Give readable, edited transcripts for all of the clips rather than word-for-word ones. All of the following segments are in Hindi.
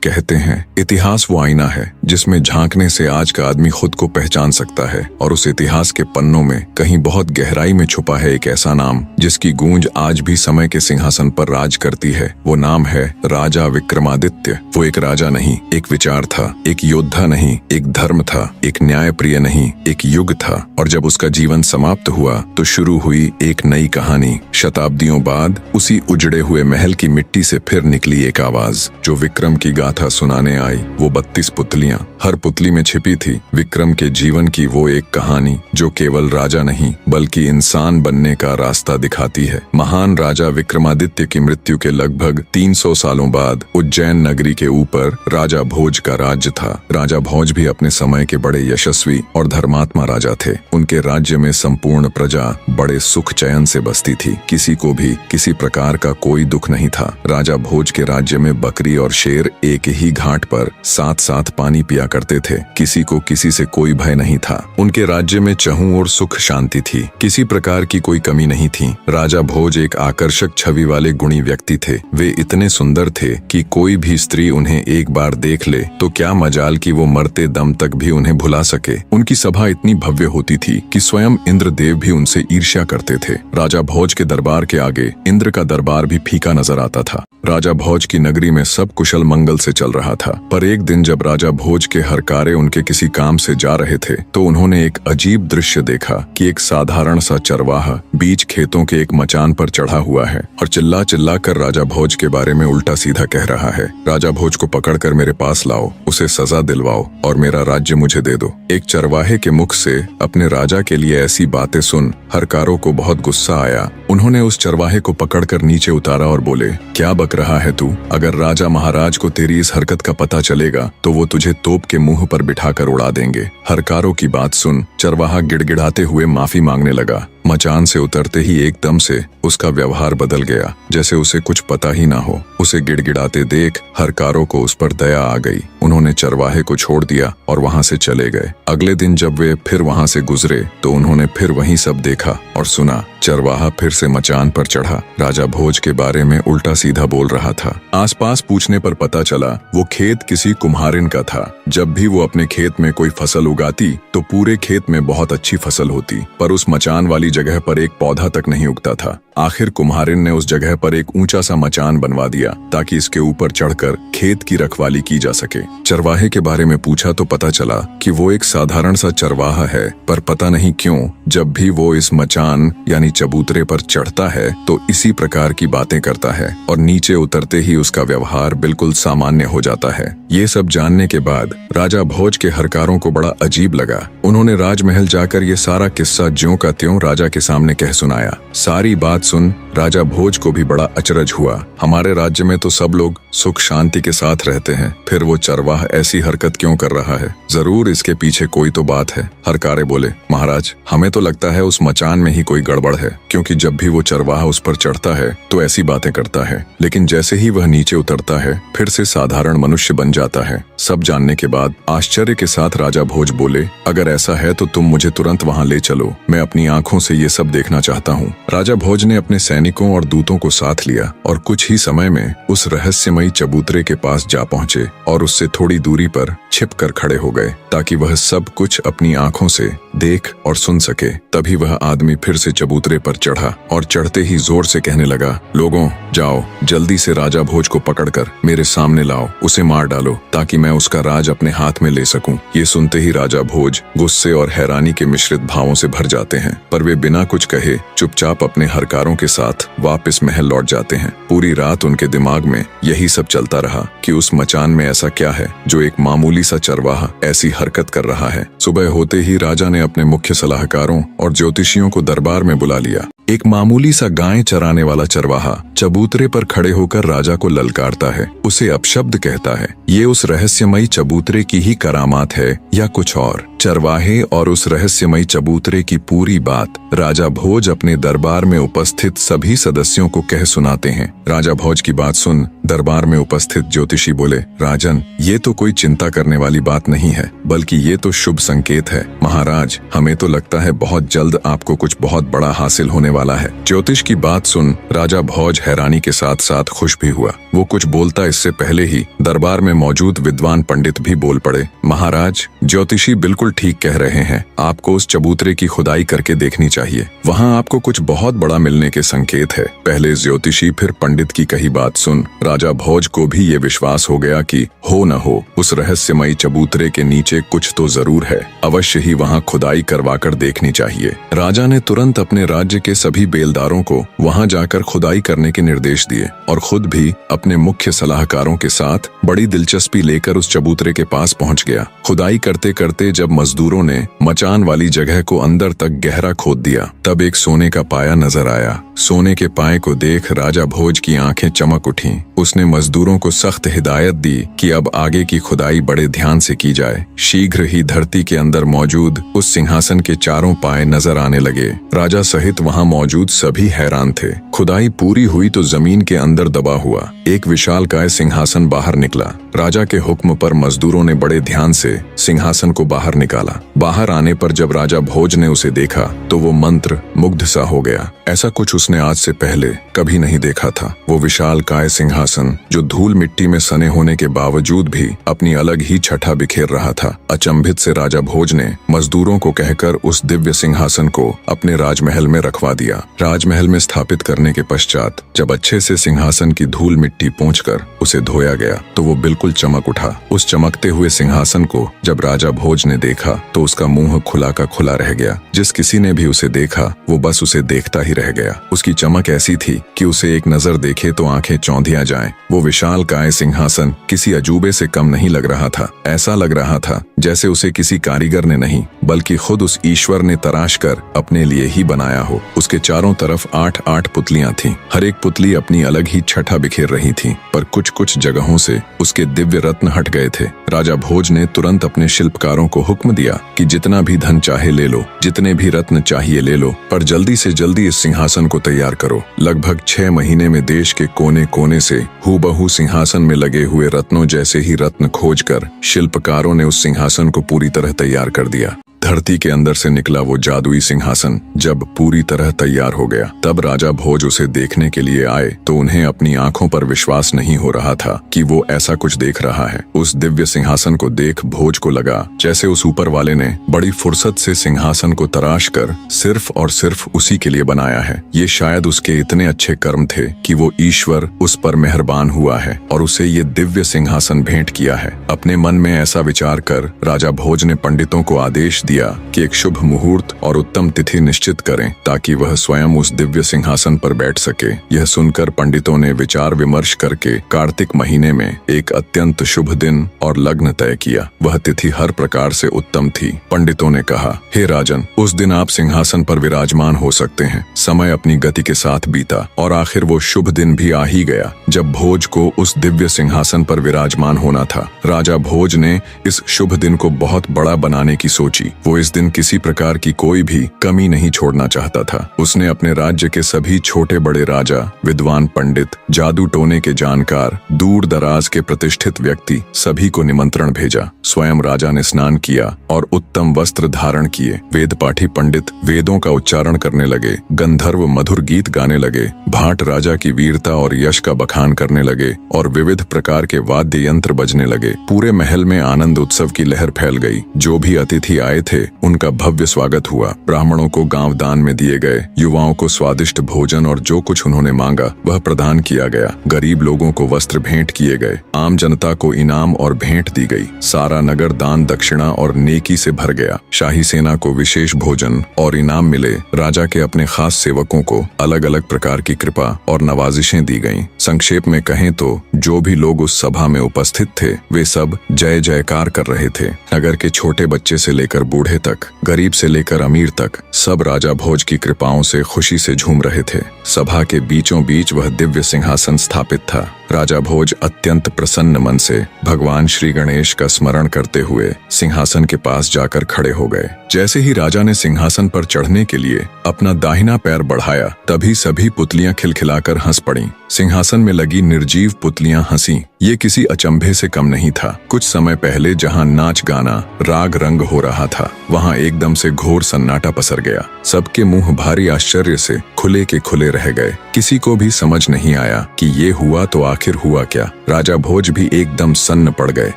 कहते हैं इतिहास वो आईना है जिसमें झांकने से आज का आदमी खुद को पहचान सकता है, और उस इतिहास के पन्नों में कहीं बहुत गहराई में छुपा है एक ऐसा नाम जिसकी गूंज आज भी समय के सिंहासन पर राज करती है। वो नाम है राजा विक्रमादित्य। वो एक राजा नहीं, एक विचार था, एक योद्धा नहीं, एक धर्म था, एक न्यायप्रिय नहीं, एक युग था। और जब उसका जीवन समाप्त हुआ तो शुरू हुई एक नई कहानी। शताब्दियों बाद उसी उजड़े हुए महल की मिट्टी से फिर निकली एक आवाज जो विक्रम की गाथा सुनाने आई। वो 32 पुतलियां, हर पुतली में छिपी थी विक्रम के जीवन की वो एक कहानी जो केवल राजा नहीं बल्कि इंसान बनने का रास्ता दिखाती है। महान राजा विक्रमादित्य की मृत्यु के लगभग 300 सालों बाद उज्जैन नगरी के ऊपर राजा भोज का राज्य था। राजा भोज भी अपने समय के बड़े यशस्वी और धर्मात्मा राजा थे। उनके राज्य में संपूर्ण प्रजा बड़े सुख चैन से बसती थी। किसी को भी किसी प्रकार का कोई दुख नहीं था। राजा भोज के राज्य में बकरी और शेर एक ही घाट पर साथ साथ पानी पिया करते थे। किसी को किसी से कोई भय नहीं था। उनके राज्य में चहुं और सुख शांति थी। किसी प्रकार की कोई कमी नहीं थी। राजा भोज एक आकर्षक छवि वाले गुणी व्यक्ति थे। वे इतने सुंदर थे कि कोई भी स्त्री उन्हें एक बार देख ले तो क्या मजाल कि वो मरते दम तक भी उन्हें भुला सके। उनकी सभा इतनी भव्य होती थी कि स्वयं इंद्रदेव भी उनसे ईर्ष्या करते थे। राजा भोज के दरबार के आगे इंद्र का दरबार भी फीका नजर आता था। राजा भोज की नगरी में सब कुशल मंगल से चल रहा था, पर एक दिन जब राजा भोज के हरकारे उनके किसी काम से जा रहे थे तो उन्होंने एक अजीब दृश्य देखा कि एक साधारण सा चरवाहा बीच खेतों के एक मचान पर चढ़ा हुआ है और चिल्ला चिल्ला कर राजा भोज के बारे में उल्टा सीधा कह रहा है। राजा भोज को पकड़कर मेरे पास लाओ, उसे सजा दिलवाओ और मेरा राज्य मुझे दे दो। एक चरवाहे के मुख से अपने राजा के लिए ऐसी बातें सुन हरकारों को बहुत गुस्सा आया। उन्होंने उस चरवाहे को पकड़कर नीचे उतारा और बोले, क्या बक रहा है तू? अगर राजा महाराज को तेरी इस हरकत का पता चलेगा तो वो तुझे तोप के मुंह पर बिठाकर उड़ा देंगे। हरकारों की बात सुन चरवाहा गिड़गिड़ाते हुए माफी मांगने लगा। मचान से उतरते ही एकदम से उसका व्यवहार बदल गया, जैसे उसे कुछ पता ही ना हो। उसे गिड़गिड़ाते देख हरकारों को उस पर दया आ गई। उन्होंने चरवाहे को छोड़ दिया और वहां से चले गए। अगले दिन जब वे फिर वहां से गुजरे तो उन्होंने फिर वही सब देखा और सुना। चरवाहा फिर से मचान पर चढ़ा, राजा भोज के बारे में उल्टा सीधा बोल रहा था। आसपास पूछने पर पता चला वो खेत किसी कुम्हारिन का था। जब भी वो अपने खेत में कोई फसल उगाती तो पूरे खेत में बहुत अच्छी फसल होती, पर उस मचान वाली जगह पर एक पौधा तक नहीं उगता था। आखिर कुम्हारिन ने उस जगह पर एक ऊंचा सा मचान बनवा दिया ताकि इसके ऊपर चढ़कर खेत की रखवाली की जा सके। चरवाहे के बारे में पूछा तो पता चला कि वो एक साधारण सा चरवाहा है, पर पता नहीं क्यों जब भी वो इस मचान यानी चबूतरे पर चढ़ता है तो इसी प्रकार की बातें करता है और नीचे उतरते ही उसका व्यवहार बिल्कुल सामान्य हो जाता है। ये सब जानने के बाद राजा भोज के हरकारों को बड़ा अजीब लगा। उन्होंने राजमहल जाकर ये सारा किस्सा ज्यों का त्यों राजा के सामने कह सुनाया। सारी बात सुन राजा भोज को भी बड़ा अचरज हुआ। हमारे राज्य में तो सब लोग सुख शांति के साथ रहते हैं, फिर वो चरवाह ऐसी हरकत क्यों कर रहा है? जरूर इसके पीछे कोई तो बात है। हरकारे बोले, महाराज हमें तो लगता है उस मचान में ही कोई गड़बड़ है, क्योंकि जब भी वो चरवाहा उस पर चढ़ता है तो ऐसी बातें करता है, लेकिन जैसे ही वह नीचे उतरता है फिर से साधारण मनुष्य बन जाता है। सब जानने के बाद आश्चर्य के साथ राजा भोज बोले, अगर ऐसा है तो तुम मुझे तुरंत वहाँ ले चलो, मैं अपनी आंखों से ये सब देखना चाहता हूँ। राजा भोज ने अपने सैनिकों और दूतों को साथ लिया और कुछ ही समय में उस रहस्यमयी चबूतरे के पास जा पहुंचे और उससे थोड़ी दूरी पर छिपकर खड़े हो गए ताकि वह सब कुछ अपनी आंखों से देख और सुन सके। तभी वह आदमी फिर से चबूतरे पर चढ़ा और चढ़ते ही जोर से कहने लगा, लोगों जाओ जल्दी से राजा भोज को पकड़कर मेरे सामने लाओ, उसे मार डालो ताकि मैं उसका राज अपने हाथ में ले सकूं। ये सुनते ही राजा भोज गुस्से और हैरानी के मिश्रित भावों से भर जाते हैं, पर वे बिना कुछ कहे चुपचाप अपने हरकारों के साथ वापस महल लौट जाते हैं। पूरी रात उनके दिमाग में यही सब चलता रहा कि उस मचान में ऐसा क्या है जो एक मामूली सा चरवाहा ऐसी हरकत कर रहा है। सुबह होते ही राजा ने अपने मुख्य सलाहकारों और ज्योतिषियों को दरबार में बुला लिया। एक मामूली सा गाय चराने वाला चरवाहा चबूतरे पर खड़े होकर राजा को ललकारता है, उसे अपशब्द कहता है। ये उस रहस्यमयी चबूतरे की ही करामात है या कुछ और? चरवाहे और उस रहस्यमयी चबूतरे की पूरी बात राजा भोज अपने दरबार में उपस्थित सभी सदस्यों को कह सुनाते हैं। राजा भोज की बात सुन दरबार में उपस्थित ज्योतिषी बोले, राजन, ये तो कोई चिंता करने वाली बात नहीं है, बल्कि ये तो शुभ संकेत है। महाराज, हमें तो लगता है बहुत जल्द आपको कुछ बहुत बड़ा हासिल होने वाला है। ज्योतिष की बात सुन राजा भोज हैरानी के साथ साथ खुश भी हुआ। वो कुछ बोलता इससे पहले ही दरबार में मौजूद विद्वान पंडित भी बोल पड़े, महाराज, ज्योतिषी बिल्कुल ठीक कह रहे हैं। आपको उस चबूतरे की खुदाई करके देखनी चाहिए। वहाँ आपको कुछ बहुत बड़ा मिलने के संकेत है। पहले ज्योतिषी फिर पंडित की कही बात सुन राजा भोज को भी ये विश्वास हो गया कि हो न हो उस रहस्यमयी चबूतरे के नीचे कुछ तो जरूर है। अवश्य ही वहाँ खुदाई करवाकर देखनी चाहिए। राजा ने तुरंत अपने राज्य के सभी बेलदारों को वहाँ जाकर खुदाई करने के निर्देश दिए और खुद भी अपने मुख्य सलाहकारों के साथ बड़ी दिलचस्पी लेकर उस चबूतरे के पास पहुँच गया। खुदाई करते करते जब मजदूरों ने मचान वाली जगह को अंदर तक गहरा खोद दिया, तब एक सोने का पाया नजर आया। सोने के पाए को देख राजा भोज की आंखें चमक उठीं। उसने मजदूरों को सख्त हिदायत दी कि अब आगे की खुदाई बड़े ध्यान से की जाए। शीघ्र ही धरती के अंदर मौजूद उस सिंहासन के चारों पाए नजर आने लगे। राजा सहित वहां मौजूद सभी हैरान थे। खुदाई पूरी हुई तो जमीन के अंदर दबा हुआ एक विशालकाय सिंहासन बाहर निकला। राजा के हुक्म पर मजदूरों ने बड़े ध्यान से सिंहासन को बाहर निकाला। बाहर आने पर जब राजा भोज ने उसे देखा तो वो मंत्र मुग्ध सा हो गया। ऐसा कुछ उसने आज से पहले कभी नहीं देखा था। वो विशालकाय सिंहासन जो धूल मिट्टी में सने होने के बावजूद भी अपनी अलग ही छठा बिखेर रहा था। अचंभित से राजा भोज ने मजदूरों को कहकर उस दिव्य सिंहासन को अपने राजमहल में रखवा दिया। राजमहल में स्थापित करने के पश्चात जब अच्छे से सिंहासन की धूल मिट्टी पोंछकर उसे धोया गया तो वो बिल्कुल चमक उठा। उस चमकते हुए सिंहासन को जब राजा भोज ने देखा तो उसका मुंह खुला का खुला रह गया। जिस किसी ने भी उसे देखा वो बस उसे देखता ही रह गया। उसकी चमक ऐसी थी कि उसे एक नजर देखे तो आंखें चौंधिया जाएं। वो विशालकाय सिंहासन किसी अजूबे से कम नहीं लग रहा था। ऐसा लग रहा था जैसे उसे किसी कारीगर ने नहीं बल्कि खुद उस ईश्वर ने तराश कर अपने लिए ही बनाया हो। उसके चारों तरफ 8-8 पुतलियां थीं। हर एक पुतली अपनी अलग ही छठा बिखेर रही थी, पर कुछ जगहों से उसके दिव्य रत्न हट गए थे। राजा भोज ने तुरंत अपने शिल्पकारों को हुक्म दिया कि जितना भी धन चाहे ले लो, जितने भी रत्न चाहिए ले लो, पर जल्दी से जल्दी इस सिंहासन को तैयार करो। लगभग 6 महीने में देश के कोने कोने से हूबहू सिंहासन में लगे हुए रत्नों जैसे ही रत्न खोजकर शिल्पकारों ने उस सिंहासन को पूरी तरह तैयार कर दिया। धरती के अंदर से निकला वो जादुई सिंहासन जब पूरी तरह तैयार हो गया तब राजा भोज उसे देखने के लिए आए तो उन्हें अपनी आंखों पर विश्वास नहीं हो रहा था कि वो ऐसा कुछ देख रहा है। उस दिव्य सिंहासन को देख भोज को लगा जैसे उस ऊपर वाले ने बड़ी फुर्सत से सिंहासन को तराश कर सिर्फ और सिर्फ उसी के लिए बनाया है। ये शायद उसके इतने अच्छे कर्म थे कि वो ईश्वर उस पर मेहरबान हुआ है और उसे ये दिव्य सिंहासन भेंट किया है। अपने मन में ऐसा विचार कर राजा भोज ने पंडितों को आदेश दिया कि एक शुभ मुहूर्त और उत्तम तिथि निश्चित करें ताकि वह स्वयं उस दिव्य सिंहासन पर बैठ सके। यह सुनकर पंडितों ने विचार विमर्श करके कार्तिक महीने में एक अत्यंत शुभ दिन और लग्न तय किया। वह तिथि हर प्रकार से उत्तम थी। पंडितों ने कहा, हे राजन, उस दिन आप सिंहासन पर विराजमान हो सकते हैं। समय अपनी गति के साथ बीता और आखिर वो शुभ दिन भी आ ही गया जब भोज को उस दिव्य सिंहासन पर विराजमान होना था। राजा भोज ने इस शुभ दिन को बहुत बड़ा बनाने की सोची। वो इस दिन किसी प्रकार की कोई भी कमी नहीं छोड़ना चाहता था। उसने अपने राज्य के सभी छोटे बड़े राजा, विद्वान पंडित, जादू टोने के जानकार, दूर दराज के प्रतिष्ठित व्यक्ति सभी को निमंत्रण भेजा। स्वयं राजा ने स्नान किया और उत्तम वस्त्र धारण किए। वेद पाठी पंडित वेदों का उच्चारण करने लगे, गंधर्व मधुर गीत गाने लगे, भाट राजा की वीरता और यश का बखान करने लगे और विविध प्रकार के वाद्य यंत्र बजने लगे। पूरे महल में आनंद उत्सव की लहर फैल गई। जो भी अतिथि आए थे उनका भव्य स्वागत हुआ। ब्राह्मणों को गांव दान में दिए गए, युवाओं को स्वादिष्ट भोजन और जो कुछ उन्होंने मांगा वह प्रदान किया गया। गरीब लोगों को वस्त्र भेंट किए गए, आम जनता को इनाम और भेंट दी गई। सारा नगर दान दक्षिणा और नेकी से भर गया। शाही सेना को विशेष भोजन और इनाम मिले। राजा के अपने खास सेवकों को अलग अलग प्रकार की कृपा और नवाजिशें दी गईं। संक्षेप में कहें तो जो भी लोग उस सभा में उपस्थित थे वे सब जय जयकार कर रहे थे। नगर के छोटे बच्चे से लेकर बूढ़े तक, गरीब से लेकर अमीर तक सब राजा भोज की कृपाओं से खुशी से झूम रहे थे। सभा के बीचों बीच वह दिव्य सिंहासन स्थापित था। राजा भोज अत्यंत प्रसन्न मन से भगवान श्री गणेश का स्मरण करते हुए सिंहासन के पास जाकर खड़े हो गए। जैसे ही राजा ने सिंहासन पर चढ़ने के लिए अपना दाहिना पैर बढ़ाया, तभी सभी पुतलियां खिलखिलाकर हंस पड़ीं। सिंहासन में लगी निर्जीव पुतलियां हंसी। ये किसी अचंभे से कम नहीं था। कुछ समय पहले जहां नाच गाना राग रंग हो रहा था, वहां एकदम से घोर सन्नाटा पसर गया। सबके मुंह भारी आश्चर्य से खुले के खुले रह गए। किसी को भी समझ नहीं आया कि ये हुआ तो आखिर हुआ क्या। राजा भोज भी एकदम सन्न पड़ गए,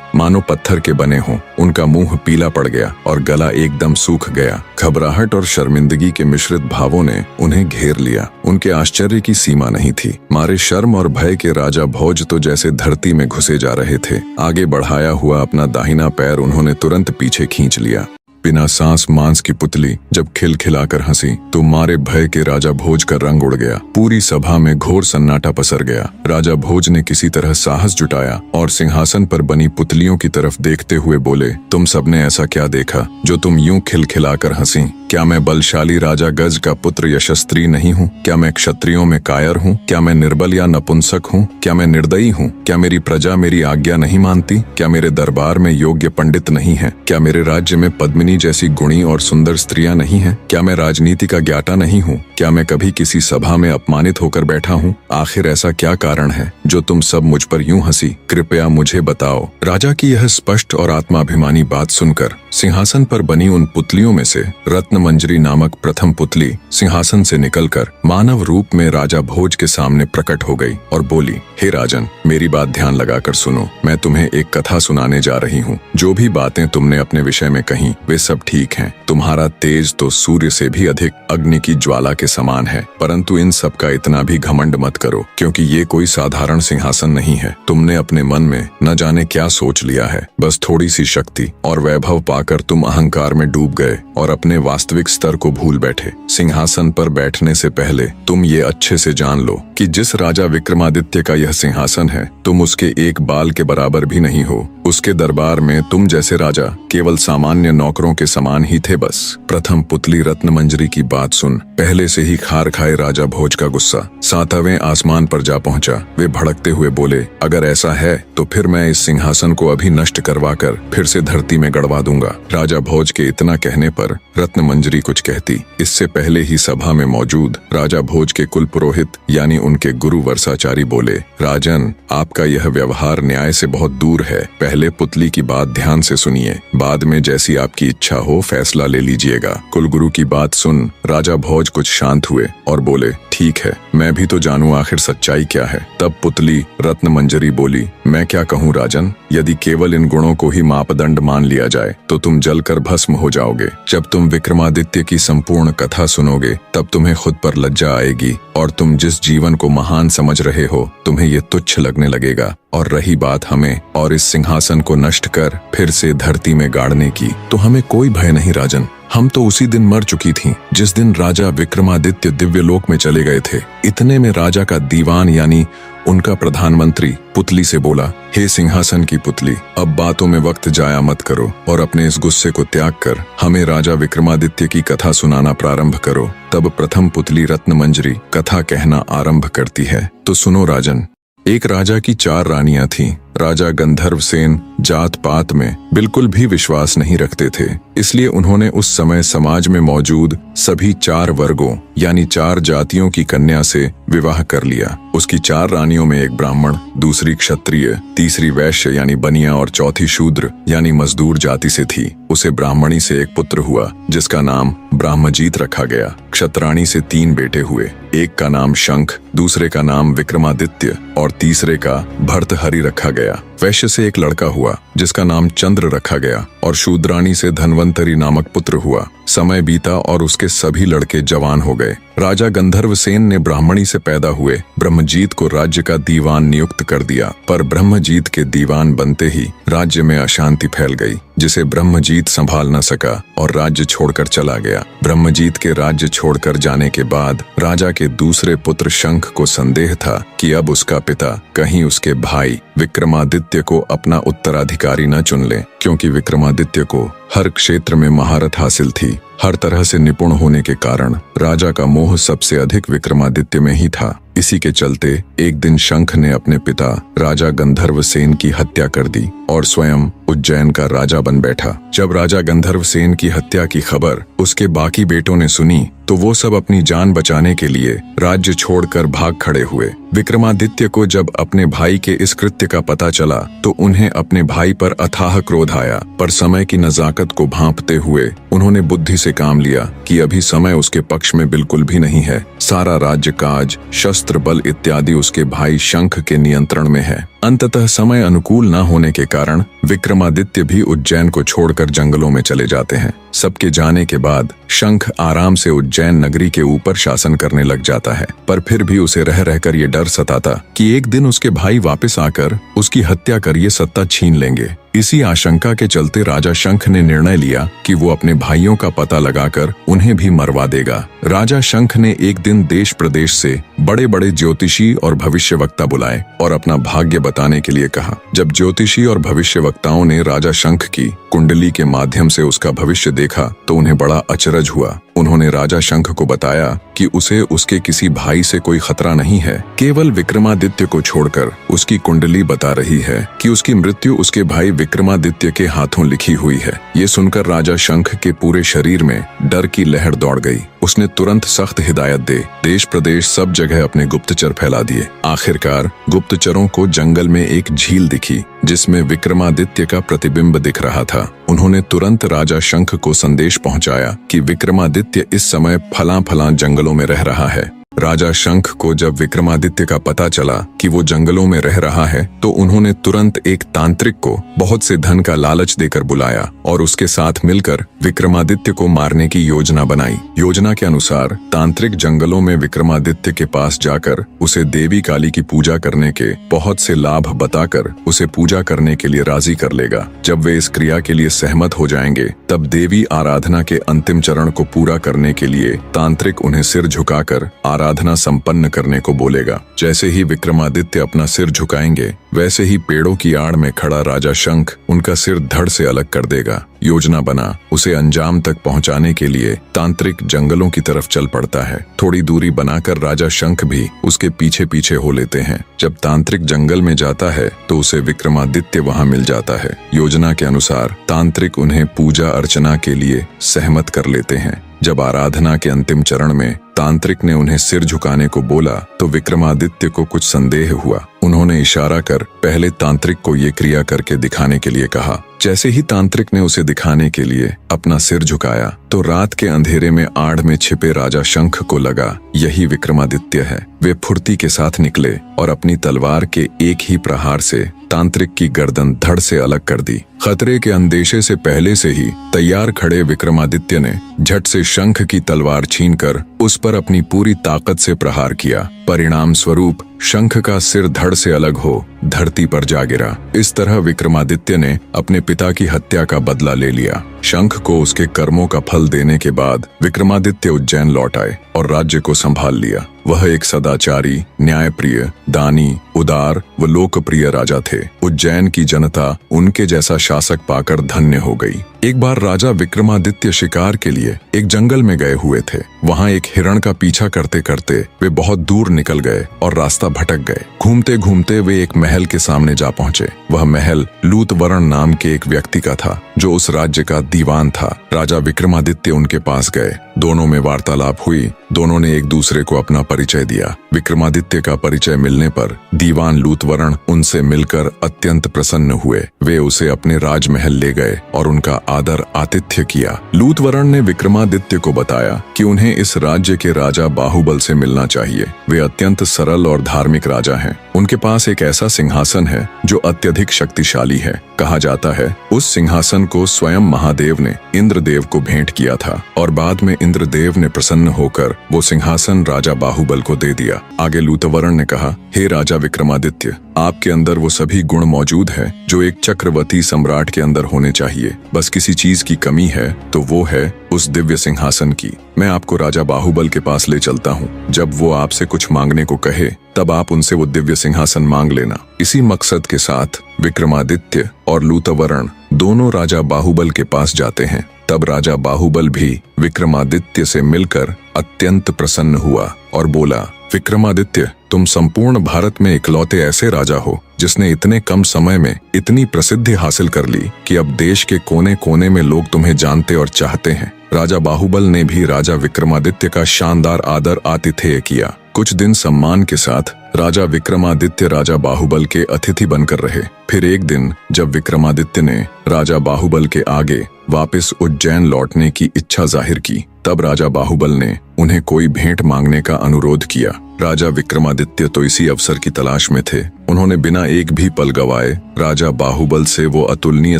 मानो पत्थर के बने हों। उनका मुंह पीला पड़ गया और गला एकदम सूख गया। घबराहट और शर्मिंदगी के मिश्रित भावों ने उन्हें घेर लिया। उनके आश्चर्य की सीमा नहीं थी। मारे शर्म और भय के राजा भोज तो जैसे धरती में घुसे जा रहे थे। आगे बढ़ाया हुआ अपना दाहिना पैर उन्होंने तुरंत पीछे खींच लिया। बिना सांस मांस की पुतली जब खिलखिलाकर हंसी तो मारे भय के राजा भोज का रंग उड़ गया। पूरी सभा में घोर सन्नाटा पसर गया। राजा भोज ने किसी तरह साहस जुटाया और सिंहासन पर बनी पुतलियों की तरफ देखते हुए बोले, तुम सबने ऐसा क्या देखा जो तुम यूं खिलखिलाकर हंसी? क्या मैं बलशाली राजा गज का पुत्र यशस्त्री नहीं हूँ? क्या मैं क्षत्रियों में कायर हूँ? क्या मैं निर्बल या नपुंसक हूँ? क्या मैं निर्दयी हूँ? क्या मेरी प्रजा मेरी आज्ञा नहीं मानती? क्या मेरे दरबार में योग्य पंडित नहीं है? क्या मेरे राज्य में पद्मिनी जैसी गुणी और सुंदर स्त्रियां नहीं हैं? क्या मैं राजनीति का ज्ञाता नहीं हूँ? क्या मैं कभी किसी सभा में अपमानित होकर बैठा हूँ? आखिर ऐसा क्या कारण है जो तुम सब मुझ पर यूं हंसी? कृपया मुझे बताओ। राजा की यह स्पष्ट और आत्माभिमानी बात सुनकर सिंहासन पर बनी उन पुतलियों में से रत्नमंजरी नामक प्रथम पुतली सिंहासन से निकलकर मानव रूप में राजा भोज के सामने प्रकट हो गई और बोली, हे राजन, मेरी बात ध्यान लगाकर सुनो। मैं तुम्हें एक कथा सुनाने जा रही हूँ। जो भी बातें तुमने अपने विषय में कही वे सब ठीक हैं। तुम्हारा तेज तो सूर्य से भी अधिक अग्नि की ज्वाला के समान है, परंतु इन सब का इतना भी घमंड मत करो, क्योंकि ये कोई साधारण सिंहासन नहीं है। तुमने अपने मन में न जाने क्या सोच लिया है। बस थोड़ी सी शक्ति और वैभव पाकर तुम अहंकार में डूब गए और अपने वास्तविक स्तर को भूल बैठे। सिंहासन पर बैठने से पहले तुम ये अच्छे से जान लो कि जिस राजा विक्रमादित्य का यह सिंहासन है, तुम उसके एक बाल के बराबर भी नहीं हो। उसके दरबार में तुम जैसे राजा केवल सामान्य नौकरों के समान ही थे बस। प्रथम पुतली रत्नमंजरी की बात सुन पहले से ही खार खाए राजा भोज का गुस्सा 7वें आसमान पर जा पहुंचा। वे भड़कते हुए बोले, अगर ऐसा है तो फिर मैं इस सिंहासन को अभी नष्ट करवाकर फिर से धरती में गड़वा दूंगा। राजा भोज के इतना कहने पर रत्नमंजरी कुछ कहती। इससे पहले ही सभा में मौजूद राजा भोज के कुल पुरोहित यानी उनके गुरु वर्षाचारी बोले, राजन, आपका यह व्यवहार न्याय से बहुत दूर है। पहले पुतली की बात ध्यान से सुनिए, बाद में जैसी आपकी इच्छा हो फैसला ले लीजिएगा। कुलगुरु की बात सुन राजा भोज कुछ शांत हुए और बोले, ठीक है, मैं भी तो जानूं आखिर सच्चाई क्या है। तब पुतली रत्नमंजरी बोली, मैं क्या कहूँ राजन, यदि केवल इन गुणों को ही मापदंड मान लिया जाए तो तुम जलकर भस्म हो जाओगे। जब तुम विक्रमादित्य की संपूर्ण कथा सुनोगे तब तुम्हें खुद पर लज्जा आएगी और तुम जिस जीवन को महान समझ रहे हो तुम्हें ये तुच्छ लगने लगेगा। और रही बात हमें और इस सिंहासन को नष्ट कर फिर से धरती में गाड़ने की, तो हमें कोई भय नहीं राजन। हम तो उसी दिन मर चुकी थीं जिस दिन राजा विक्रमादित्य दिव्य लोक में चले गए थे। इतने में राजा का दीवान यानी उनका प्रधानमंत्री पुतली से बोला, हे सिंहासन की पुतली, अब बातों में वक्त जाया मत करो और अपने इस गुस्से को त्याग कर हमें राजा विक्रमादित्य की कथा सुनाना प्रारंभ करो। तब प्रथम पुतली रत्नमंजरी कथा कहना आरंभ करती है। तो सुनो राजन। एक राजा की 4 रानियां थीं। राजा गंधर्वसेन जात पात में बिल्कुल भी विश्वास नहीं रखते थे, इसलिए उन्होंने उस समय समाज में मौजूद सभी 4 वर्गों यानी 4 जातियों की कन्या से विवाह कर लिया। उसकी 4 रानियों में एक ब्राह्मण, दूसरी क्षत्रिय, तीसरी वैश्य यानी बनिया और चौथी शूद्र यानी मजदूर जाति से थी। उसे ब्राह्मणी से एक पुत्र हुआ जिसका नाम ब्रह्मजीत रखा गया। क्षत्राणी से 3 बेटे हुए, एक का नाम शंख, दूसरे का नाम विक्रमादित्य और तीसरे का भर्तहरि रखा गया। वैश्य से एक लड़का हुआ जिसका नाम चंद्र रखा गया और शूद्राणी से धन्वंतरी नामक पुत्र हुआ। समय बीता और उसके सभी लड़के जवान हो गए। राजा गंधर्वसेन ने ब्राह्मणी से पैदा हुए ब्रह्मजीत को राज्य का दीवान नियुक्त कर दिया, पर ब्रह्मजीत के दीवान बनते ही राज्य में अशांति फैल गई, जिसे ब्रह्मजीत संभाल न सका और राज्य छोड़कर चला गया। ब्रह्मजीत के राज्य छोड़कर जाने के बाद राजा के दूसरे पुत्र शंख को संदेह था कि अब उसका पिता कहीं उसके भाई विक्रमादित्य को अपना उत्तराधिकारी न चुन ले, क्योंकि विक्रमादित्य को हर क्षेत्र में महारत हासिल थी। हर तरह से निपुण होने के कारण राजा का मोह सबसे अधिक विक्रमादित्य में ही था। इसी के चलते एक दिन शंख ने अपने पिता राजा गंधर्वसेन की हत्या कर दी और स्वयं उज्जैन का राजा बन बैठा। जब राजा गंधर्वसेन की हत्या की खबर उसके बाकी बेटों ने सुनी तो वो सब अपनी जान बचाने के लिए राज्य छोड़कर भाग खड़े हुए। विक्रमादित्य को जब अपने भाई के इस कृत्य का पता चला तो उन्हें अपने भाई पर अथाह क्रोध आया, पर समय की नजाकत को भांपते हुए उन्होंने बुद्धि से काम लिया कि अभी समय उसके पक्ष में बिल्कुल भी नहीं है। सारा राज्य काज, शस्त्र बल इत्यादि उसके भाई शंख के नियंत्रण में है। अंततः समय अनुकूल न होने के कारण विक्रमादित्य भी उज्जैन को छोड़कर जंगलों में चले जाते हैं। सबके जाने के बाद शंख आराम से उज्जैन नगरी के ऊपर शासन करने लग जाता है, पर फिर भी उसे रह रहकर ये डर सताता कि एक दिन उसके भाई वापस आकर उसकी हत्या कर ये सत्ता छीन लेंगे। इसी आशंका के चलते राजा शंख ने निर्णय लिया कि वो अपने भाइयों का पता लगाकर उन्हें भी मरवा देगा। राजा शंख ने एक दिन देश प्रदेश से बड़े बड़े ज्योतिषी और भविष्यवक्ता बुलाए और अपना भाग्य बताने के लिए कहा। जब ज्योतिषी और भविष्यवक्ताओं ने राजा शंख की कुंडली के माध्यम से उसका भविष्य देखा तो उन्हें बड़ा अचरज हुआ। उन्होंने राजा शंख को बताया कि उसे उसके किसी भाई से कोई खतरा नहीं है, केवल विक्रमादित्य को छोड़कर उसकी कुंडली बता रही है कि उसकी मृत्यु उसके भाई विक्रमादित्य के हाथों लिखी हुई है। ये सुनकर राजा शंख के पूरे शरीर में डर की लहर दौड़ गई। उसने तुरंत सख्त हिदायत दे देश प्रदेश सब जगह अपने गुप्तचर फैला दिए। आखिरकार गुप्तचरों को जंगल में एक झील दिखी जिसमें विक्रमादित्य का प्रतिबिंब दिख रहा था। उन्होंने तुरंत राजा शंख को संदेश पहुंचाया कि विक्रमादित्य इस समय फलां जंगलों में रह रहा है। राजा शंख को जब विक्रमादित्य का पता चला कि वो जंगलों में रह रहा है तो उन्होंने तुरंत एक तांत्रिक को बहुत से धन का लालच देकर बुलाया और उसके साथ मिलकर विक्रमादित्य को मारने की योजना बनाई। योजना के अनुसार तांत्रिक जंगलों में विक्रमादित्य के पास जाकर उसे देवी काली की पूजा करने के बहुत से लाभ बताकर उसे पूजा करने के लिए राजी कर लेगा। जब वे इस क्रिया के लिए सहमत हो जाएंगे तब देवी आराधना के अंतिम चरण को पूरा करने के लिए तांत्रिक उन्हें सिर झुकाकर आराधना संपन्न करने को बोलेगा। जैसे ही विक्रमादित्य अपना सिर झुकाएंगे वैसे ही पेड़ों की आड़ में खड़ा राजा शंख उनका सिर धड़ से अलग कर देगा। योजना बना उसे अंजाम तक पहुंचाने के लिए तांत्रिक जंगलों की तरफ चल पड़ता है। थोड़ी दूरी बनाकर राजा शंख भी उसके पीछे पीछे हो लेते हैं। जब तांत्रिक जंगल में जाता है तो उसे विक्रमादित्य वहां मिल जाता है। योजना के अनुसार तांत्रिक उन्हें पूजा अर्चना के लिए सहमत कर लेते हैं। जब आराधना के अंतिम चरण में तांत्रिक ने उन्हें सिर झुकाने को बोला तो विक्रमादित्य को कुछ संदेह हुआ। उन्होंने इशारा कर पहले तांत्रिक को ये क्रिया करके दिखाने के लिए कहा। जैसे ही तांत्रिक ने उसे दिखाने के लिए अपना सिर झुकाया तो रात के अंधेरे में आड़ में छिपे राजा शंख को लगा यही विक्रमादित्य है। वे फुर्ती के साथ निकले और अपनी तलवार के एक ही प्रहार से तांत्रिक की गर्दन धड़ से अलग कर दी। खतरे के अंदेशे से पहले से ही तैयार खड़े विक्रमादित्य ने झट से शंख की तलवार छीनकर उस पर अपनी पूरी ताकत से प्रहार किया। परिणाम स्वरूप शंख का सिर धड़ से अलग हो धरती पर जा गिरा। इस तरह विक्रमादित्य ने अपने पिता की हत्या का बदला ले लिया। शंख को उसके कर्मों का फल देने के बाद विक्रमादित्य उज्जैन लौट आए और राज्य को संभाल लिया। वह एक सदाचारी, न्यायप्रिय, दानी, उदार व लोकप्रिय राजा थे। उज्जैन की जनता उनके जैसा शासक पाकर धन्य हो गई। एक बार राजा विक्रमादित्य शिकार के लिए एक जंगल में गए हुए थे। वहां एक हिरण का पीछा करते करते वे बहुत दूर निकल गए और रास्ता भटक गए। घूमते घूमते वे एक महल के सामने जा पहुंचे। वह महल लूतवरण नाम के एक व्यक्ति का था जो उस राज्य का दीवान था। राजा विक्रमादित्य उनके पास गए। दोनों में वार्तालाप हुई। दोनों ने एक दूसरे को अपना परिचय दिया। विक्रमादित्य का परिचय मिलने पर दीवान लूतवरण उनसे मिलकर अत्यंत प्रसन्न हुए। वे उसे अपने राजमहल ले गए और उनका आदर आतिथ्य किया। लूतवरण ने विक्रमादित्य को बताया कि उन्हें इस राज्य के राजा बाहुबल से मिलना चाहिए। वे अत्यंत सरल और धार्मिक राजा हैं। उनके पास एक ऐसा सिंहासन है जो अत्यधिक शक्तिशाली है। कहा जाता है उस सिंहासन को स्वयं महादेव ने इंद्रदेव को भेंट किया था और बाद में इंद्रदेव ने प्रसन्न होकर वो सिंहासन राजा बाहुबल को दे दिया। आगे लूतवरण ने कहा, हे राजा विक्रमादित्य, आपके अंदर वो सभी गुण मौजूद है जो एक चक्रवर्ती सम्राट के अंदर होने चाहिए। बस किसी चीज की कमी है तो वो है उस दिव्य सिंहासन की। मैं आपको राजा बाहुबल के पास ले चलता हूँ। जब वो आपसे कुछ मांगने को कहे तब आप उनसे वो दिव्य सिंहासन मांग लेना। इसी मकसद के साथ विक्रमादित्य और लूतवरण दोनों राजा बाहुबल के पास जाते हैं। तब राजा बाहुबल भी विक्रमादित्य से मिलकर अत्यंत प्रसन्न हुआ और बोला, विक्रमादित्य, तुम संपूर्ण भारत में इकलौते ऐसे राजा हो जिसने इतने कम समय में इतनी प्रसिद्धि हासिल कर ली कि अब देश के कोने कोने में लोग तुम्हें जानते और चाहते हैं। राजा बाहुबल ने भी राजा विक्रमादित्य का शानदार आदर आतिथेय किया। कुछ दिन सम्मान के साथ राजा विक्रमादित्य राजा बाहुबल के अतिथि बनकर रहे। फिर एक दिन जब विक्रमादित्य ने राजा बाहुबल के आगे वापस उज्जैन लौटने की इच्छा जाहिर की, तब राजा बाहुबल ने उन्हें कोई भेंट मांगने का अनुरोध किया। राजा विक्रमादित्य तो इसी अवसर की तलाश में थे। उन्होंने बिना एक भी पल गवाए राजा बाहुबल से वो अतुलनीय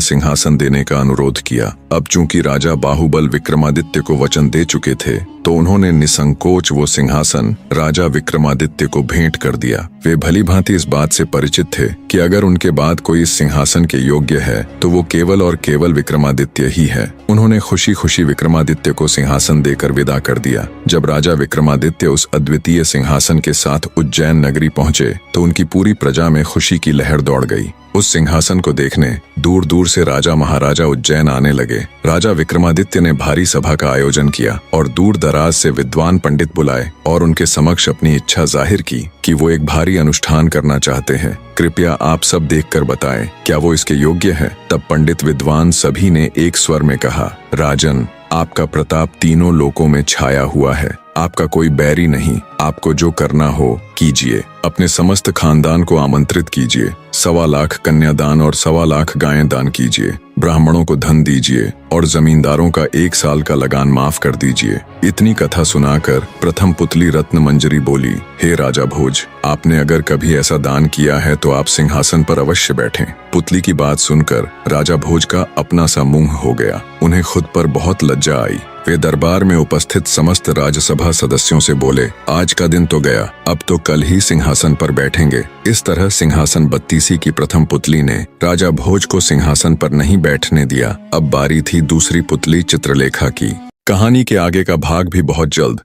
सिंहासन देने का अनुरोध किया। अब चूंकि राजा बाहुबल विक्रमादित्य को वचन दे चुके थे, तो उन्होंने निसंकोच वो सिंहासन राजा विक्रमादित्य को भेंट कर दिया। वे भली भांति इस बात से परिचित थे कि अगर उनके बाद कोई इस सिंहासन के योग्य है तो वो केवल और केवल विक्रमादित्य ही है। उन्होंने खुशी खुशी विक्रमादित्य को सिंहासन देकर विदा कर दिया। जब राजा विक्रमादित्य उस अद्वितीय सिंहासन के साथ उज्जैन नगरी पहुंचे तो उनकी पूरी प्रजा में खुशी की लहर दौड़ गई। उस सिंहासन को देखने दूर दूर से राजा महाराजा उज्जैन आने लगे। राजा विक्रमादित्य ने भारी सभा का आयोजन किया और दूर दराज से विद्वान पंडित बुलाए और उनके समक्ष अपनी इच्छा जाहिर की कि वो एक भारी अनुष्ठान करना चाहते हैं। कृपया आप सब देखकर बताएं, क्या वो इसके योग्य है? तब पंडित विद्वान सभी ने एक स्वर में कहा, राजन, आपका प्रताप तीनों लोकों में छाया हुआ है। आपका कोई बैरी नहीं। आपको जो करना हो कीजिए। अपने समस्त खानदान को आमंत्रित कीजिए। 1.25 लाख कन्यादान और 1.25 लाख गायें दान कीजिए। ब्राह्मणों को धन दीजिए और जमींदारों का 1 साल का लगान माफ कर दीजिए। इतनी कथा सुनाकर प्रथम पुतली रत्न मंजरी बोली, हे राजा भोज, आपने अगर कभी ऐसा दान किया है तो आप सिंहासन पर अवश्य बैठें। पुतली की बात सुनकर राजा भोज का अपना सा मुंह हो गया। उन्हें खुद पर बहुत लज्जा आई। वे दरबार में उपस्थित समस्त राज्यसभा सदस्यों से बोले, आज का दिन तो गया, अब तो कल ही सिंहासन पर बैठेंगे। इस तरह सिंहासन बत्तीसी की प्रथम पुतली ने राजा भोज को सिंहासन पर नहीं बैठने दिया। अब बारी थी दूसरी पुतली चित्रलेखा की। कहानी के आगे का भाग भी बहुत जल्द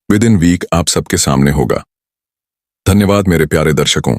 विद इन वीक आप सबके सामने होगा। धन्यवाद मेरे प्यारे दर्शकों।